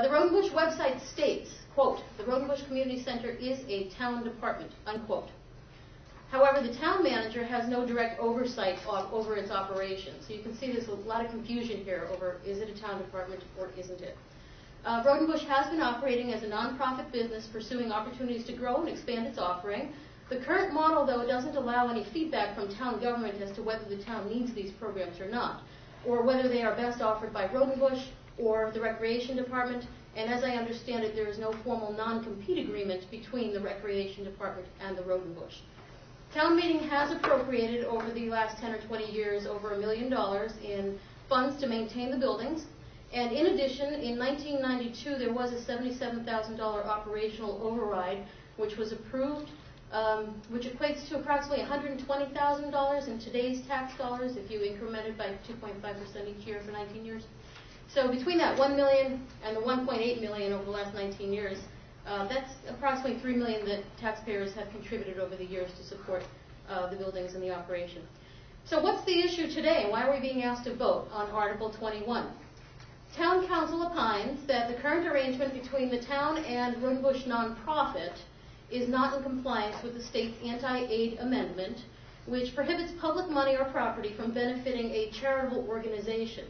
The Rodenbush website states, quote, "The Rodenbush Community Center is a town department," unquote. However, the town manager has no direct oversight over its operations. So you can see there's a lot of confusion here over is it a town department or isn't it. Rodenbush has been operating as a nonprofit business pursuing opportunities to grow and expand its offering. The current model, though, doesn't allow any feedback from town government as to whether the town needs these programs or not, or whether they are best offered by Rodenbush or the Recreation Department. And as I understand it, there is no formal non-compete agreement between the Recreation Department and the Rodenbush. Town meeting has appropriated over the last 10 or 20 years over $1 million in funds to maintain the buildings. And in addition, in 1992, there was a $77,000 operational override, which was approved, which equates to approximately $120,000 in today's tax dollars if you increment it by 2.5% each year for 19 years. So between that $1 million and the $1.8 million over the last 19 years, that's approximately $3 million that taxpayers have contributed over the years to support the buildings and the operation. So what's the issue today, and why are we being asked to vote on Article 21? Town Council opines that the current arrangement between the town and Rodenbush nonprofit is not in compliance with the state's anti-aid amendment, which prohibits public money or property from benefiting a charitable organization.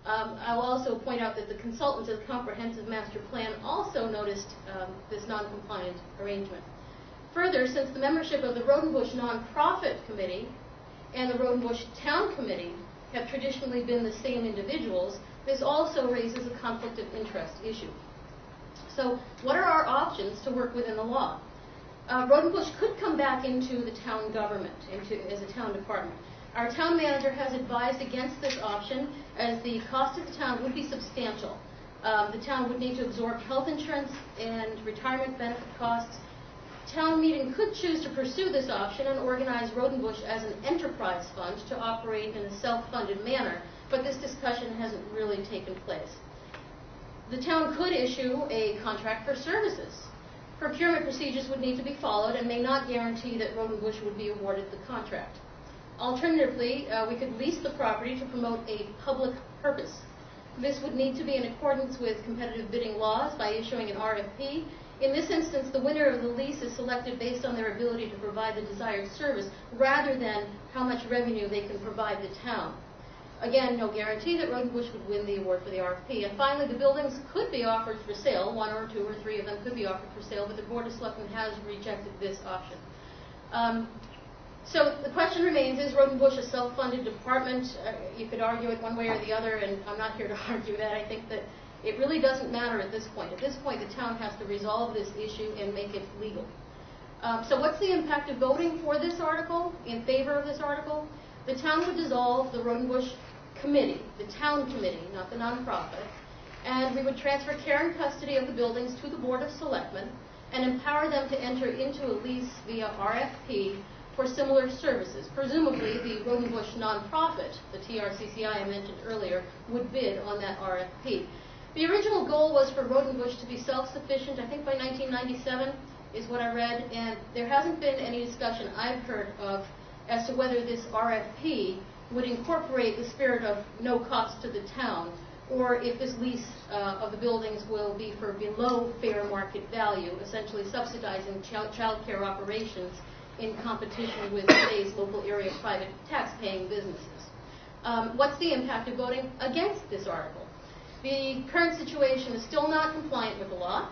I'll also point out that the consultants of the Comprehensive Master Plan also noticed this non-compliant arrangement. Further, since the membership of the Rodenbush Nonprofit Committee and the Rodenbush Town Committee have traditionally been the same individuals, this also raises a conflict of interest issue. So what are our options to work within the law? Rodenbush could come back into the town government, as a town department. Our town manager has advised against this option as the cost of the town would be substantial. The town would need to absorb health insurance and retirement benefit costs. Town meeting could choose to pursue this option and organize Rodenbush as an enterprise fund to operate in a self-funded manner, but this discussion hasn't really taken place. The town could issue a contract for services. Procurement procedures would need to be followed and may not guarantee that Rodenbush would be awarded the contract. Alternatively, we could lease the property to promote a public purpose. This would need to be in accordance with competitive bidding laws by issuing an RFP. In this instance, the winner of the lease is selected based on their ability to provide the desired service rather than how much revenue they can provide the town. Again, no guarantee that Rodenbush would win the award for the RFP. And finally, the buildings could be offered for sale. 1 or 2 or 3 of them could be offered for sale, but the Board of Selectmen has rejected this option. So the question remains, is Rodenbush a self-funded department? You could argue it one way or the other, and I'm not here to argue that. I think that it really doesn't matter at this point. At this point, the town has to resolve this issue and make it legal. So what's the impact of voting for this article, in favor of this article? The town would dissolve the Rodenbush committee, the town committee, not the nonprofit, and we would transfer care and custody of the buildings to the Board of Selectmen and empower them to enter into a lease via RFP for similar services. Presumably, the Rodenbush nonprofit, the TRCCI I mentioned earlier, would bid on that RFP. The original goal was for Rodenbush to be self-sufficient, I think by 1997 is what I read, and there hasn't been any discussion I've heard of as to whether this RFP would incorporate the spirit of no cost to the town, or if this lease of the buildings will be for below fair market value, essentially subsidizing child care operations in competition with today's local area private tax-paying businesses. What's the impact of voting against this article? The current situation is still not compliant with the law,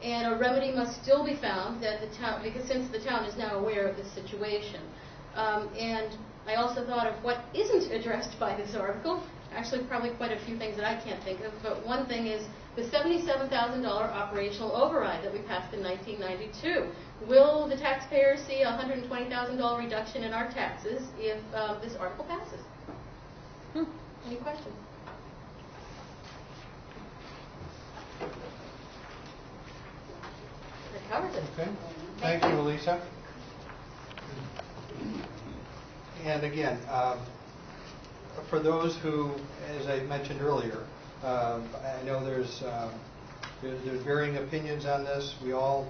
and a remedy must still be found that the town, because since the town is now aware of this situation. And I also thought of what isn't addressed by this article. Actually, probably quite a few things that I can't think of, but one thing is the $77,000 operational override that we passed in 1992. Will the taxpayers see a $120,000 reduction in our taxes if this article passes? Any questions? That covers it. Okay. Thank you, Elisa. And again, for those who, as I mentioned earlier, I know there's varying opinions on this. We all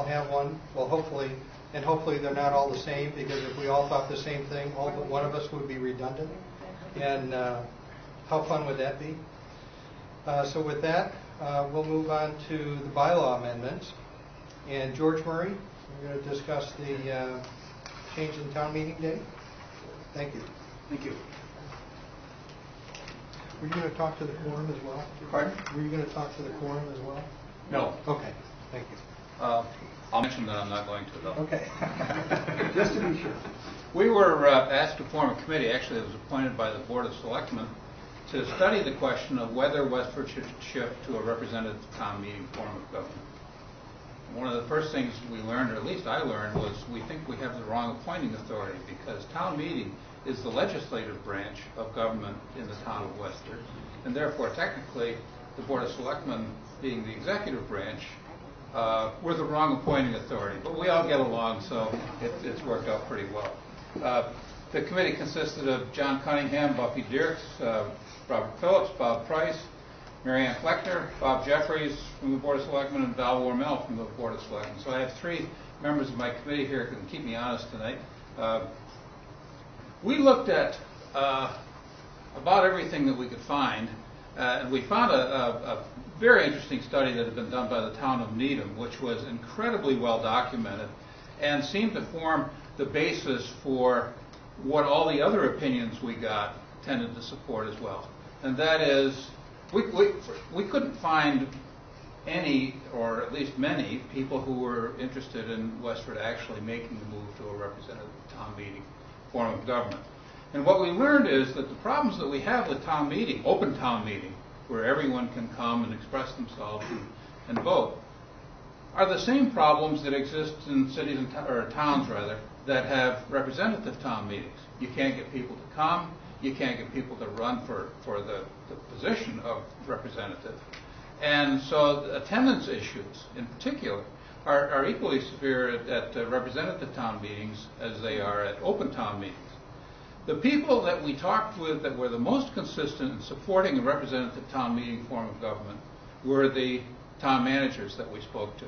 have one. Well, hopefully they're not all the same, because if we all thought the same thing, all but one of us would be redundant. And how fun would that be? So with that, we'll move on to the bylaw amendments. And George Murray, we're going to discuss the change in town meeting day. Thank you. Thank you. Were you going to talk to the quorum as well? Pardon? Were you going to talk to the quorum as well? No. Okay, thank you. I'll mention that I'm not going to, though. Okay. Just to be sure. We were asked to form a committee, actually it was appointed by the Board of Selectmen, to study the question of whether Westford should shift to a representative town meeting form of government. One of the first things we learned, or at least I learned, was we think we have the wrong appointing authority, because town meeting is the legislative branch of government in the town of Westford, and therefore technically the Board of Selectmen, being the executive branch, we're the wrong appointing authority. But we all get along, so it's worked out pretty well. The committee consisted of John Cunningham, Buffy Dirks, Robert Phillips, Bob Price, Mary Ann Fleckner, Bob Jeffries from the Board of Selectmen, and Val Wormel from the Board of Selectmen. So I have 3 members of my committee here who can keep me honest tonight. We looked at about everything that we could find, and we found a very interesting study that had been done by the town of Needham, which was incredibly well documented and seemed to form the basis for what all the other opinions we got tended to support as well. And that is, we couldn't find any, or at least many, people who were interested in Westford actually making the move to a representative town meeting form of government. And what we learned is that the problems that we have with town meeting, open town meeting, where everyone can come and express themselves and vote, are the same problems that exist in cities or towns rather that have representative town meetings. You can't get people to come. You can't get people to run for the position of representative. And so attendance issues in particular are equally severe at representative town meetings as they are at open town meetings. The people that we talked with that were the most consistent in supporting a representative town meeting form of government were the town managers that we spoke to.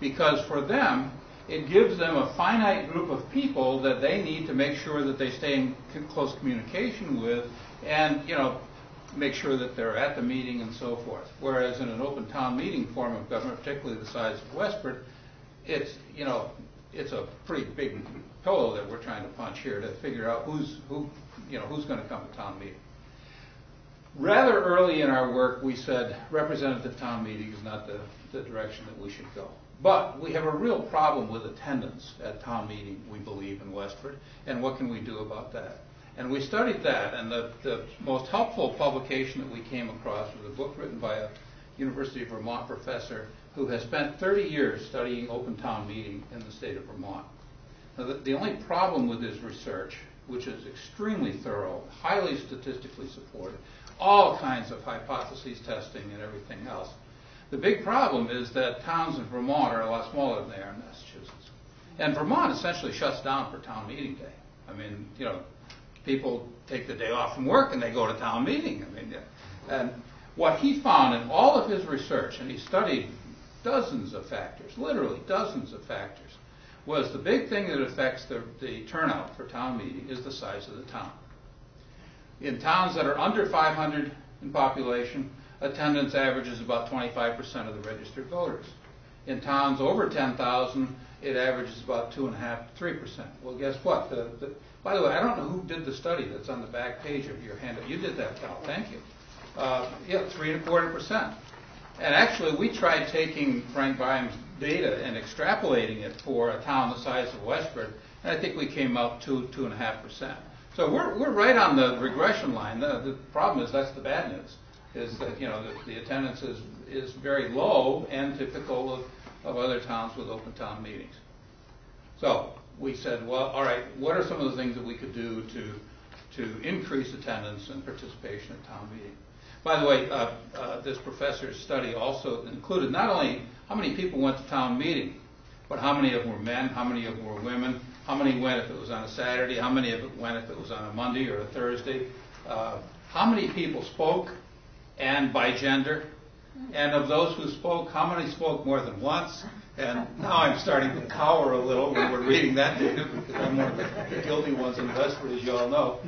Because for them, it gives them a finite group of people that they need to make sure that they stay in close communication with and, make sure that they're at the meeting and so forth. Whereas in an open town meeting form of government, particularly the size of Westford, it's a pretty big pillow that we're trying to punch here to figure out who's going to come to town meeting. Rather early in our work, we said representative town meeting is not the direction that we should go. But we have a real problem with attendance at town meeting, we believe, in Westford, and what can we do about that? And we studied that, and the most helpful publication that we came across was a book written by a University of Vermont professor who has spent 30 years studying open town meeting in the state of Vermont. Now, the only problem with his research, which is extremely thorough, highly statistically supported, all kinds of hypotheses testing and everything else, the big problem is that towns in Vermont are a lot smaller than they are in Massachusetts. And Vermont essentially shuts down for town meeting day. I mean, people take the day off from work and they go to town meeting. And what he found in all of his research, and he studied dozens of factors, literally dozens of factors, was the big thing that affects the turnout for town meeting is the size of the town. In towns that are under 500 in population, attendance averages about 25% of the registered voters. In towns over 10,000, it averages about 2.5% to 3%. Well, guess what? By the way, I don't know who did the study that's on the back page of your handout. You did that, Cal. Thank you. 3.25%. And actually, we tried taking Frank Byam's data and extrapolating it for a town the size of Westford, and I think we came up to 2.5%. So we're right on the regression line. The problem is that's the bad news, is that the attendance is very low and typical of other towns with open town meetings. So we said, well, all right, what are some of the things that we could do to increase attendance and participation at town meeting? By the way, this professor's study also included not only how many people went to town meeting, but how many of them were men, how many of them were women, how many went if it was on a Saturday, how many of it went if it was on a Monday or a Thursday, how many people spoke, and by gender, and of those who spoke, how many spoke more than once. And now I'm starting to cower a little when we're reading that data because I'm one of the guilty ones in Westford, as you all know.